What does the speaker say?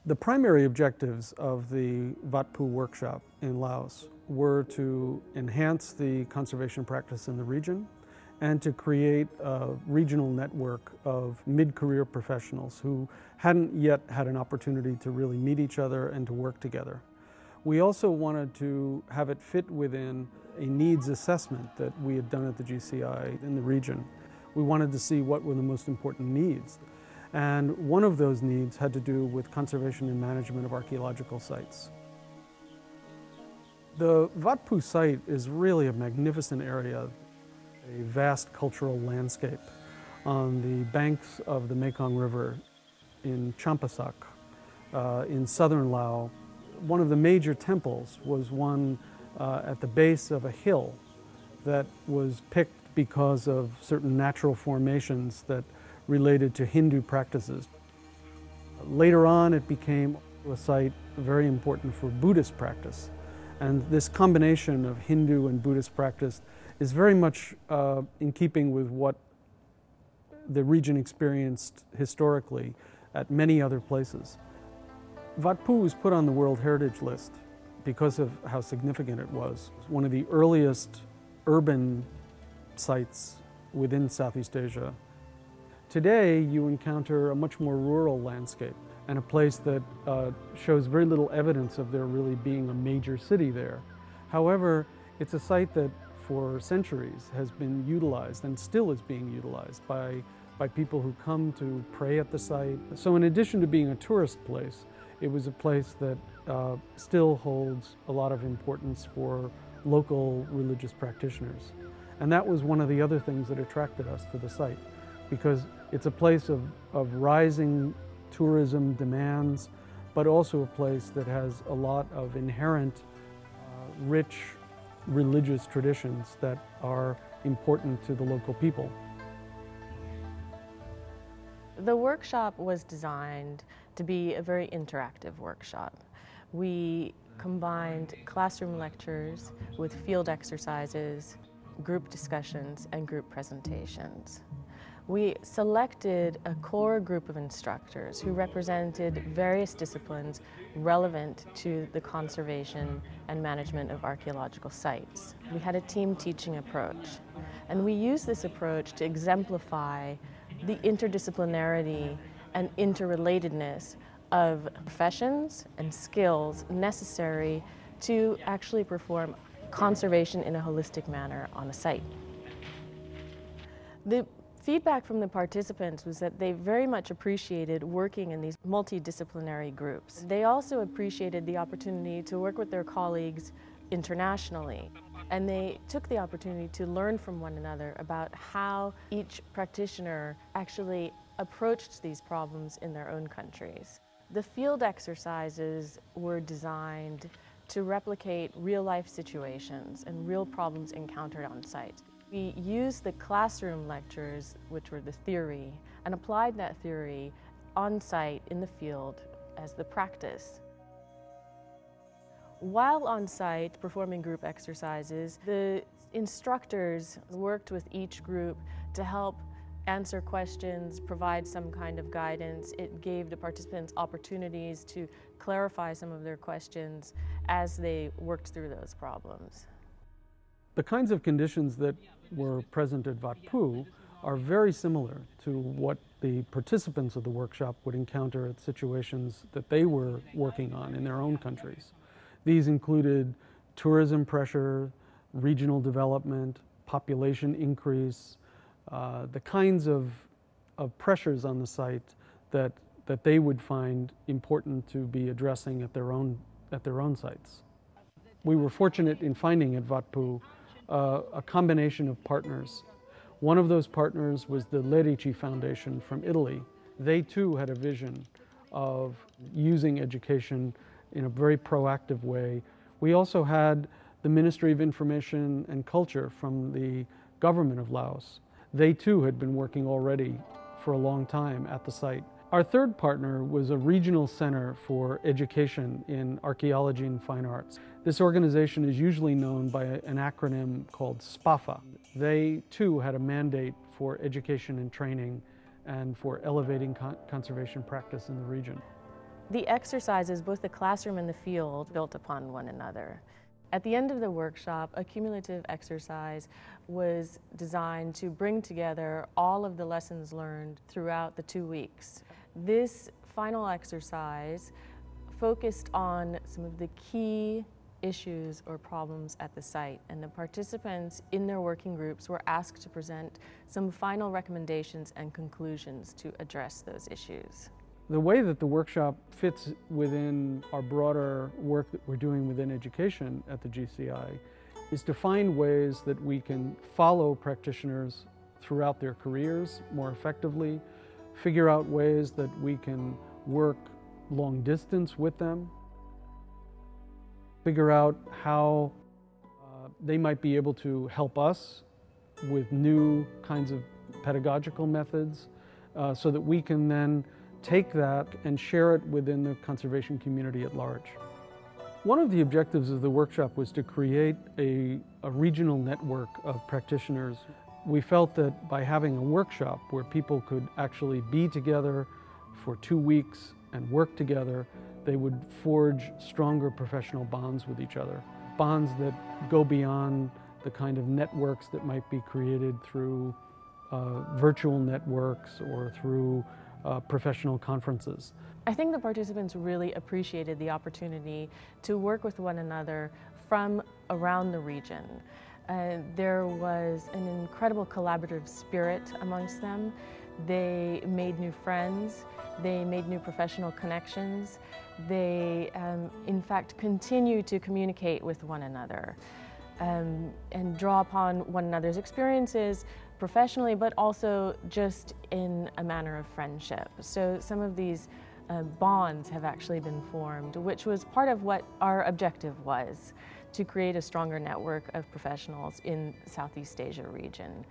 The primary objectives of the Vat Phou workshop in Laos were to enhance the conservation practice in the region and to create a regional network of mid-career professionals who hadn't yet had an opportunity to really meet each other and to work together. We also wanted to have it fit within a needs assessment that we had done at the GCI in the region. We wanted to see what were the most important needs. And one of those needs had to do with conservation and management of archaeological sites. The Vat Phou site is really a magnificent area, a vast cultural landscape on the banks of the Mekong River in Champasak, in southern Laos. One of the major temples was one at the base of a hill that was picked because of certain natural formations that related to Hindu practices. Later on, it became a site very important for Buddhist practice. And this combination of Hindu and Buddhist practice is very much in keeping with what the region experienced historically at many other places. Vat Phou was put on the World Heritage List because of how significant it was. It was one of the earliest urban sites within Southeast Asia. Today, you encounter a much more rural landscape and a place that shows very little evidence of there really being a major city there. However, it's a site that for centuries has been utilized and still is being utilized by people who come to pray at the site. So in addition to being a tourist place, it was a place that still holds a lot of importance for local religious practitioners. And that was one of the other things that attracted us to the site, because it's a place of rising tourism demands, but also a place that has a lot of inherent rich religious traditions that are important to the local people. The workshop was designed to be a very interactive workshop. We combined classroom lectures with field exercises, group discussions, and group presentations. We selected a core group of instructors who represented various disciplines relevant to the conservation and management of archaeological sites. We had a team teaching approach, and we used this approach to exemplify the interdisciplinarity and interrelatedness of professions and skills necessary to actually perform conservation in a holistic manner on a site. The feedback from the participants was that they very much appreciated working in these multidisciplinary groups. They also appreciated the opportunity to work with their colleagues internationally, and they took the opportunity to learn from one another about how each practitioner actually approached these problems in their own countries. The field exercises were designed to replicate real-life situations and real problems encountered on site. We used the classroom lectures, which were the theory, and applied that theory on site in the field as the practice. While on site performing group exercises, the instructors worked with each group to help answer questions, provide some kind of guidance. It gave the participants opportunities to clarify some of their questions as they worked through those problems. The kinds of conditions that were present at Vat Phou are very similar to what the participants of the workshop would encounter at situations that they were working on in their own countries. These included tourism pressure, regional development, population increase, the kinds of pressures on the site that they would find important to be addressing at their own sites. We were fortunate in finding at Vat Phou a combination of partners. One of those partners was the Lerici Foundation from Italy. They too had a vision of using education in a very proactive way. We also had the Ministry of Information and Culture from the government of Laos. They too had been working already for a long time at the site. Our third partner was a regional center for education in archaeology and fine arts. This organization is usually known by an acronym called SPAFA. They too had a mandate for education and training and for elevating conservation practice in the region. The exercises, both the classroom and the field, built upon one another. At the end of the workshop, a cumulative exercise was designed to bring together all of the lessons learned throughout the 2 weeks. This final exercise focused on some of the key issues or problems at the site, and the participants in their working groups were asked to present some final recommendations and conclusions to address those issues. The way that the workshop fits within our broader work that we're doing within education at the GCI is to find ways that we can follow practitioners throughout their careers more effectively, figure out ways that we can work long distance with them, figure out how they might be able to help us with new kinds of pedagogical methods so that we can then take that and share it within the conservation community at large. One of the objectives of the workshop was to create a regional network of practitioners. We felt that by having a workshop where people could actually be together for 2 weeks and work together, they would forge stronger professional bonds with each other. Bonds that go beyond the kind of networks that might be created through virtual networks or through professional conferences. I think the participants really appreciated the opportunity to work with one another from around the region. There was an incredible collaborative spirit amongst them. They made new friends, they made new professional connections, they in fact continue to communicate with one another and draw upon one another's experiences professionally, but also just in a manner of friendship. So some of these bonds have actually been formed, which was part of what our objective was, to create a stronger network of professionals in the Southeast Asia region.